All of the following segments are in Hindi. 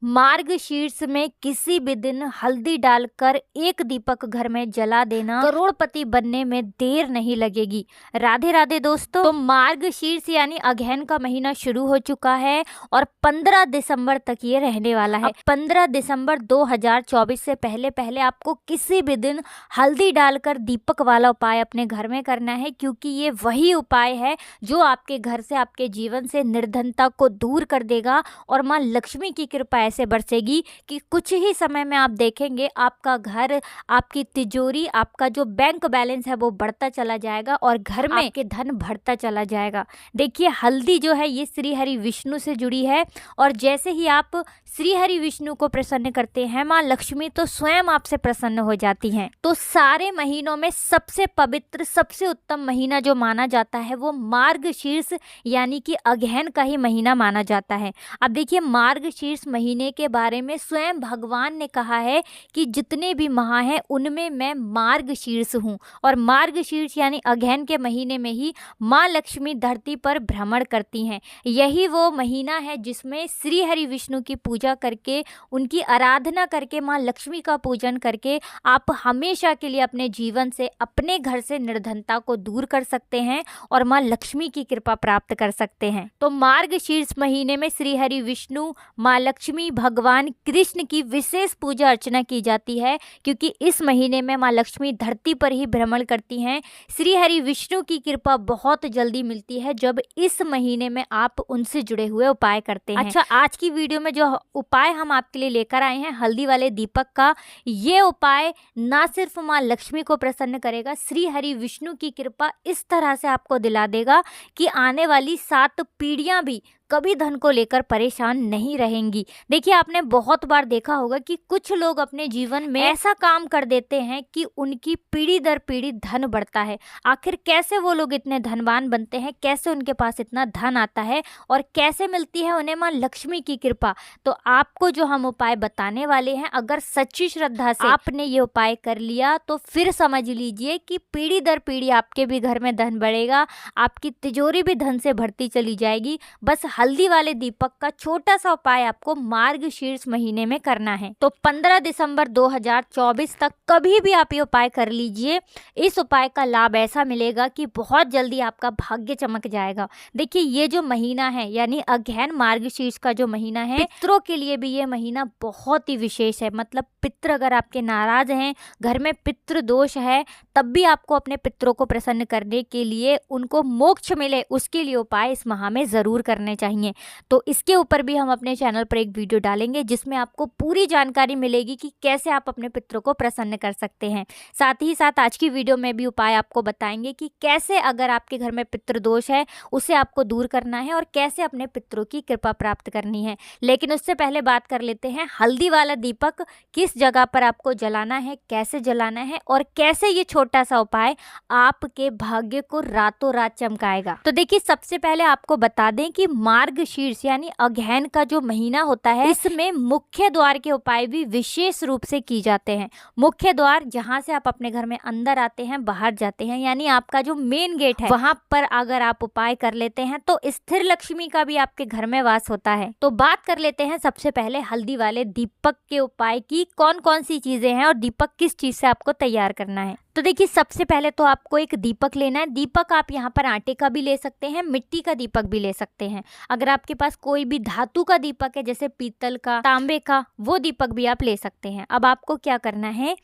मार्गशीर्ष में किसी भी दिन हल्दी डालकर एक दीपक घर में जला देना करोड़पति बनने में देर नहीं लगेगी। राधे राधे दोस्तों। तो मार्गशीर्ष यानी अगहन का महीना शुरू हो चुका है और 15 दिसंबर तक ये रहने वाला है। 15 दिसंबर 2024 से पहले पहले आपको किसी भी दिन हल्दी डालकर दीपक वाला उपाय अपने घर में करना है, क्योंकि ये वही उपाय है जो आपके घर से, आपके जीवन से निर्धनता को दूर कर देगा और माँ लक्ष्मी की कृपा ऐसे बरसेगी कि कुछ ही समय में आप देखेंगे आपका घर, आपकी तिजोरी, आपका जो बैंक बैलेंस है वो बढ़ता चला जाएगा और घर में आपके धन बढ़ता चला जाएगा। देखिए, हल्दी जो है ये श्री हरि विष्णु से जुड़ी है और जैसे ही आप श्री हरि विष्णु को प्रसन्न करते हैं माँ लक्ष्मी तो स्वयं आपसे प्रसन्न हो जाती हैं। तो सारे महीनों में सबसे पवित्र, सबसे उत्तम महीना जो माना जाता है वो मार्गशीर्ष यानी कि अगहन का ही महीना माना जाता है। अब देखिए, मार्गशीर्ष महीने के बारे में स्वयं भगवान ने कहा है कि जितने भी माह हैं उनमें मैं मार्गशीर्ष हूँ और मार्गशीर्ष यानी अगहन के महीने में ही माँ लक्ष्मी धरती पर भ्रमण करती हैं। यही वो महीना है जिसमें श्री हरि विष्णु की पूजा करके, उनकी आराधना करके, माँ लक्ष्मी का पूजन करके आप हमेशा के लिए अपने जीवन से, अपने घर से निर्धनता को दूर कर सकते हैं और माँ लक्ष्मी की कृपा प्राप्त कर सकते हैं। तो मार्गशीर्ष महीने में श्री हरि विष्णु, माँ लक्ष्मी, भगवान कृष्ण की विशेष पूजा अर्चना की जाती है, क्योंकि इस महीने में माँ लक्ष्मी धरती पर ही भ्रमण करती हैं। श्री हरि विष्णु की कृपा बहुत जल्दी मिलती है जब इस महीने में आप उनसे जुड़े हुए उपाय करते हैं। अच्छा, आज की वीडियो में जो उपाय हम आपके लिए लेकर आए हैं हल्दी वाले दीपक का, ये उपाय ना सिर्फ माँ लक्ष्मी को प्रसन्न करेगा, श्री हरि विष्णु की कृपा इस तरह से आपको दिला देगा कि आने वाली 7 पीढ़ियां भी कभी धन को लेकर परेशान नहीं रहेंगी। देखिए, आपने बहुत बार देखा होगा कि कुछ लोग अपने जीवन में ऐसा काम कर देते हैं कि उनकी पीढ़ी दर पीढ़ी धन बढ़ता है। आखिर कैसे वो लोग इतने धनवान बनते हैं, कैसे उनके पास इतना धन आता है और कैसे मिलती है उन्हें माँ लक्ष्मी की कृपा? तो आपको जो हम उपाय बताने वाले हैं, अगर सच्ची श्रद्धा से आपने ये उपाय कर लिया तो फिर समझ लीजिए कि पीढ़ी दर पीढ़ी आपके भी घर में धन बढ़ेगा, आपकी तिजोरी भी धन से भरती चली जाएगी। बस हल्दी वाले दीपक का छोटा सा उपाय आपको मार्गशीर्ष महीने में करना है। तो 15 दिसंबर 2024 तक कभी भी आप ये उपाय कर लीजिए। इस उपाय का लाभ ऐसा मिलेगा कि बहुत जल्दी आपका भाग्य चमक जाएगा। देखिए, ये जो महीना है यानी अगहन मार्गशीर्ष का जो महीना है, पितरों के लिए भी ये महीना बहुत ही विशेष है। मतलब पितर अगर आपके नाराज हैं, घर में पितृ दोष है, तब भी आपको अपने पितरों को प्रसन्न करने के लिए, उनको मोक्ष मिले, उसके लिए उपाय इस माह में जरूर करने चाहिए। तो इसके ऊपर भी हम अपने चैनल पर एक वीडियो डालेंगे जिसमें आपको पूरी जानकारी मिलेगी कि कैसे आप अपने पितरों को प्रसन्न कर सकते हैं। साथ ही साथ आज की वीडियो में भी उपाय आपको बताएंगे कि कैसे अगर आपके घर में पितृ दोष है उसे आपको दूर करना है और कैसे अपने पितरों की कृपा प्राप्त करनी है। लेकिन उससे पहले बात कर लेते हैं हल्दी वाला दीपक किस जगह पर आपको जलाना है, कैसे जलाना है और कैसे ये छोटा सा उपाय आपके भाग्य को रातों रात चमकाएगा। तो देखिए, सबसे पहले आपको बता दें कि मार्गशीर्ष यानी अगहन का जो महीना होता है इसमें मुख्य द्वार के उपाय भी विशेष रूप से की जाते हैं। मुख्य द्वार जहां से आप अपने घर में अंदर आते हैं, बाहर जाते हैं, यानी आपका जो मेन गेट है वहां पर अगर आप उपाय कर लेते हैं तो स्थिर लक्ष्मी का भी आपके घर में वास होता है। तो बात कर लेते हैं सबसे पहले हल्दी वाले दीपक के उपाय की, कौन कौन सी चीजें हैं और दीपक किस चीज से आपको तैयार करना है। तो देखिए, सबसे पहले तो आपको एक दीपक लेना है। दीपक आप यहाँ पर आटे का भी ले सकते हैं, मिट्टी का दीपक भी ले सकते हैं। अगर आपके पास कोई भी धातु का दीपक है जैसे पीतल का, तांबे का, वो दीपक भी आप ले सकते हैं। अब आपको क्या करना है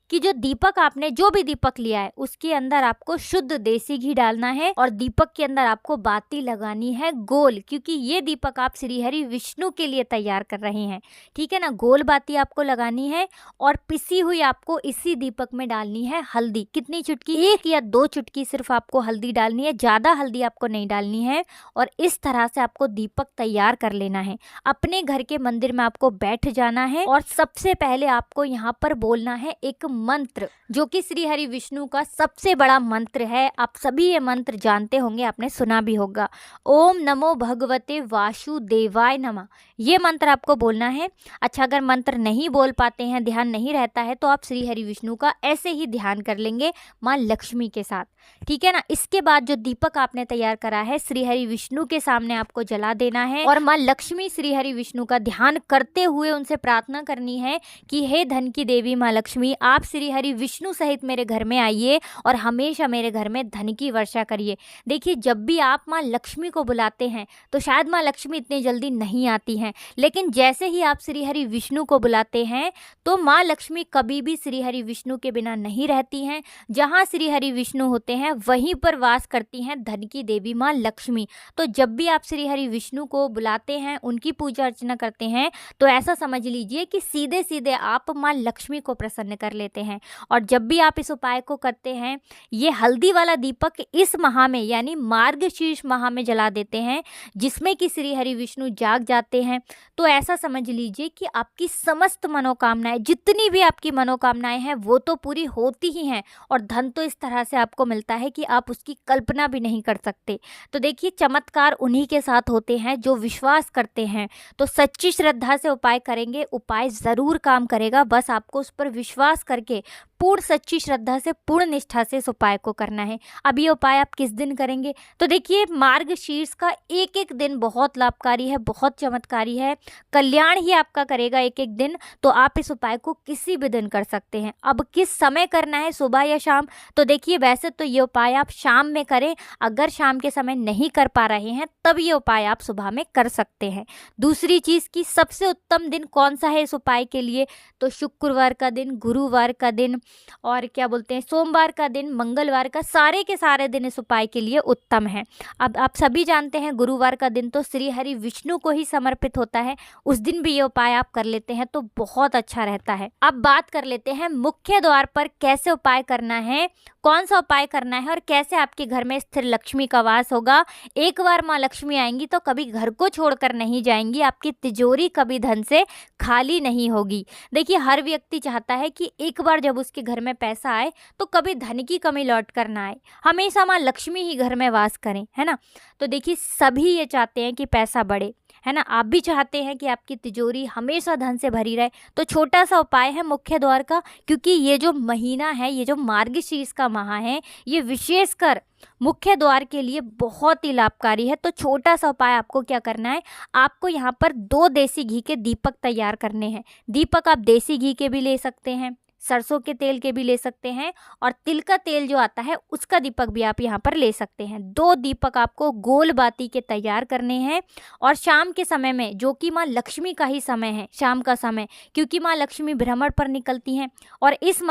कि जो दीपक आपने, जो भी दीपक लिया है उसके अंदर आपको शुद्ध देसी घी डालना है और दीपक के अंदर आपको बाती लगानी है गोल, क्योंकि ये दीपक आप श्री हरि विष्णु के लिए तैयार कर रहे हैं। ठीक है ना, गोल बाती आपको लगानी है और पिसी हुई आपको इसी दीपक में डालनी है हल्दी। कितनी चुटकी? 1 या 2 चुटकी सिर्फ आपको हल्दी डालनी है, ज्यादा हल्दी आपको नहीं डालनी है। और इस तरह से आपको दीपक तैयार कर लेना है। अपने घर के मंदिर में आपको बैठ जाना है और सबसे पहले आपको यहाँ पर बोलना है एक मंत्र जो कि श्री हरि विष्णु का सबसे बड़ा मंत्र है, आप सभी ये मंत्र जानते होंगे, आपने सुना भी होगा। ओम नमो भगवते वासुदेवाय नमः, ये मंत्र आपको बोलना है। अच्छा, अगर मंत्र नहीं बोल पाते हैं, ध्यान नहीं रहता है, तो आप श्री हरि विष्णु का ऐसे ही ध्यान कर लेंगे माँ लक्ष्मी के साथ, ठीक है ना। इसके बाद जो दीपक आपने तैयार करा है श्री हरि विष्णु के सामने आपको जला देना है और माँ लक्ष्मी श्री हरि विष्णु का ध्यान करते हुए उनसे प्रार्थना करनी है कि हे धन की देवी माँ लक्ष्मी, आप श्री हरि विष्णु सहित मेरे घर में आइए और हमेशा मेरे घर में धन की वर्षा करिए। देखिए, जब भी आप माँ लक्ष्मी को बुलाते हैं तो शायद माँ लक्ष्मी इतनी जल्दी नहीं आती हैं, लेकिन जैसे ही आप श्री हरि विष्णु को बुलाते हैं तो माँ लक्ष्मी कभी भी श्री हरि विष्णु के बिना नहीं रहती हैं। जहाँ श्री हरि विष्णु होते हैं वहीं पर वास करती हैं धन की देवी माँ लक्ष्मी। तो जब भी आप श्री हरि विष्णु को बुलाते हैं, उनकी पूजा अर्चना करते हैं, तो ऐसा समझ लीजिए कि सीधे सीधे आप माँ लक्ष्मी को प्रसन्न कर लेते हैं। और जब भी आप इस उपाय को करते हैं, ये हल्दी वाला दीपक इस माह में यानी मार्गशीर्ष माह में जला देते हैं, जिसमें कि श्री हरि विष्णु जाग जाते हैं, तो ऐसा समझ लीजिए कि आपकी समस्त मनोकामनाएं, जितनी भी आपकी मनोकामनाएं हैं, वो तो पूरी होती ही हैं और धन तो इस तरह से आपको मिलता है कि आप उसकी कल्पना भी नहीं कर सकते। तो देखिए, चमत्कार उन्हीं के साथ होते हैं जो विश्वास करते हैं। तो सच्ची श्रद्धा से उपाय करेंगे, उपाय ज़रूर काम करेगा, बस आपको उस पर विश्वास करके पूर्ण सच्ची श्रद्धा से, पूर्ण निष्ठा से इस उपाय को करना है। अब ये उपाय आप किस दिन करेंगे? तो देखिए, मार्गशीर्ष का एक एक दिन बहुत लाभकारी है, बहुत चमत्कारी है, कल्याण ही आपका करेगा एक एक दिन। तो आप इस उपाय को किसी भी दिन कर सकते हैं। अब किस समय करना है, सुबह या शाम? तो देखिए, वैसे तो ये उपाय आप शाम में करें, अगर शाम के समय नहीं कर पा रहे हैं तब ये उपाय आप सुबह में कर सकते हैं। दूसरी चीज़ की सबसे उत्तम दिन कौन सा है इस उपाय के लिए? तो शुक्रवार का दिन, गुरुवार का दिन और क्या बोलते हैं, सोमवार का दिन, मंगलवार का, सारे के सारे दिन इस उपाय के लिए उत्तम है। अब आप सभी जानते हैं गुरुवार का दिन तो श्री हरि विष्णु को ही समर्पित होता है, उस दिन भी ये उपाय आप कर लेते हैं तो बहुत अच्छा रहता है। अब बात कर लेते हैं मुख्य द्वार पर कैसे उपाय करना है, कौन सा उपाय करना है और कैसे आपके घर में स्थिर लक्ष्मी का वास होगा। एक बार माँ लक्ष्मी आएंगी तो कभी घर को छोड़कर नहीं जाएंगी, आपकी तिजोरी कभी धन से खाली नहीं होगी। देखिए, हर व्यक्ति चाहता है कि एक बार जब उसके घर में पैसा आए तो कभी धन की कमी लौट कर ना आए, हमेशा माँ लक्ष्मी ही घर में वास करें, है ना। तो देखिए, सभी ये चाहते हैं कि पैसा बढ़े, है ना। आप भी चाहते हैं कि आपकी तिजोरी हमेशा धन से भरी रहे। तो छोटा सा उपाय है मुख्य द्वार का, क्योंकि ये जो महीना है, ये जो मार्गशीर्ष का माह है, ये विशेषकर मुख्य द्वार के लिए बहुत ही लाभकारी है। तो छोटा सा उपाय आपको क्या करना है, आपको यहाँ पर 2 देसी घी के दीपक तैयार करने हैं। दीपक आप देसी घी के भी ले सकते हैं, सरसों के तेल के भी ले सकते हैं और तिल का तेल जो आता है उसका दीपक भी आप यहाँ पर ले सकते हैं। 2 दीपक आपको गोल बाती के तैयार करने हैं और शाम के समय में, जो कि माँ लक्ष्मी का ही समय है, शाम का समय, क्योंकि माँ लक्ष्मी भ्रमण पर निकलती हैं और इस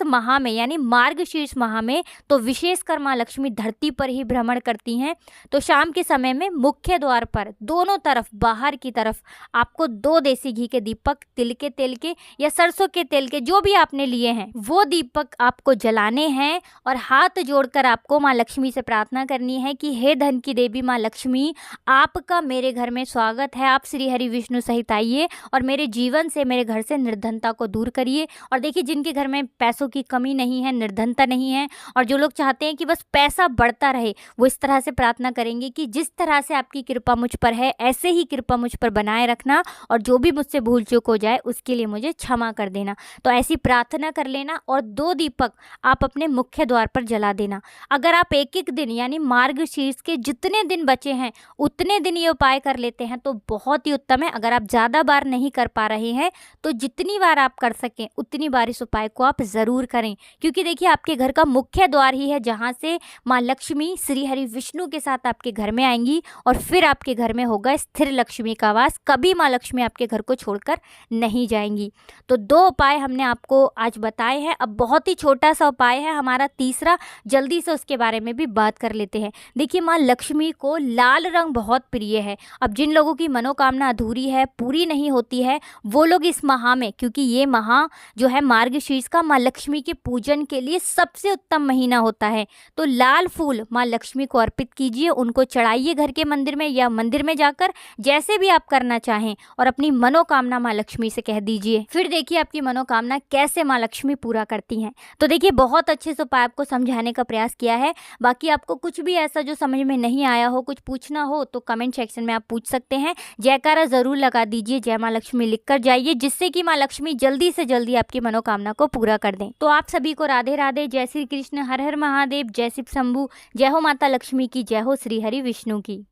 माह में यानी मार्गशीर्ष माह में तो विशेषकर माँ लक्ष्मी धरती पर ही भ्रमण करती हैं। तो शाम के समय में मुख्य द्वार पर दोनों तरफ, बाहर की तरफ आपको 2 देसी घी के दीपक, तिल के तेल के या सरसों के तेल के, जो भी आपने लिए हैं, वो दीपक आपको जलाने हैं और हाथ जोड़कर आपको माँ लक्ष्मी से प्रार्थना करनी है कि हे धन की देवी माँ लक्ष्मी, आपका मेरे घर में स्वागत है, आप श्री हरि विष्णु सहित आइए और मेरे जीवन से, मेरे घर से निर्धनता को दूर करिए। और देखिए, जिनके घर में पैसों की कमी नहीं है, निर्धनता नहीं है और जो लोग चाहते हैं कि बस पैसा बढ़ता रहे, वो इस तरह से प्रार्थना करेंगे कि जिस तरह से आपकी कृपा मुझ पर है, ऐसे ही कृपा मुझ पर बनाए रखना और जो भी मुझसे भूल चूक हो जाए उसके लिए मुझे क्षमा कर देना। तो ऐसी प्रार्थना कर लेना और 2 दीपक आप अपने मुख्य द्वार पर जला देना। अगर आप एक एक दिन यानी मार्गशीर्ष के जितने दिन बचे हैं उतने दिन ये उपाय कर लेते हैं तो बहुत ही उत्तम है। अगर आप ज़्यादा बार नहीं कर पा रहे हैं तो जितनी बार आप कर सकें उतनी बार इस उपाय को आप ज़रूर करें, क्योंकि देखिए, आपके घर का मुख्य द्वार ही है जहाँ से माँ लक्ष्मी श्री हरि विष्णु के साथ आपके घर में आएंगी और फिर आपके घर में होगा स्थिर लक्ष्मी का वास। कभी माँ लक्ष्मी आपके घर को छोड़कर नहीं जाएंगी। तो 2 उपाय हमने आपको आज बताए हैं। अब बहुत ही छोटा सा उपाय है हमारा तीसरा, जल्दी से उसके बारे में भी बात कर लेते हैं। देखिए, माँ लक्ष्मी को लाल रंग बहुत प्रिय है। अब जिन लोगों की मनोकामना अधूरी है, पूरी नहीं होती है, वो लोग इस माह में, क्योंकि ये माह जो है मार्गशीर्ष का माँ लक्ष्मी के पूजन के लिए सबसे उत्तम महीना होता है, तो लाल फूल माँ लक्ष्मी को अर्पित कीजिए, उनको चढ़ाइए घर के मंदिर में या मंदिर में जाकर, जैसे भी आप करना चाहें, और अपनी मनोकामना माँ लक्ष्मी से कह दीजिए। फिर देखिए, आपकी मनोकामना कैसे माँ लक्ष्मी पूरा करती हैं। तो देखिए बहुत अच्छे से उपाय आपको समझाने का प्रयास किया है। बाकी आपको कुछ भी ऐसा जो समझ में नहीं आया हो, कुछ पूछना हो तो कमेंट सेक्शन में आप पूछ सकते हैं। जयकारा जरूर लगा दीजिए, जय माँ लक्ष्मी लिख कर जाइए, जिससे कि माँ लक्ष्मी जल्दी से जल्दी आपकी मनोकामना को पूरा कर दें। तो आप सभी को राधे राधे, जय श्री कृष्ण, हर हर महादेव, जय शिव शंभू, जय हो माता लक्ष्मी की, जय हो श्री हरि विष्णु की।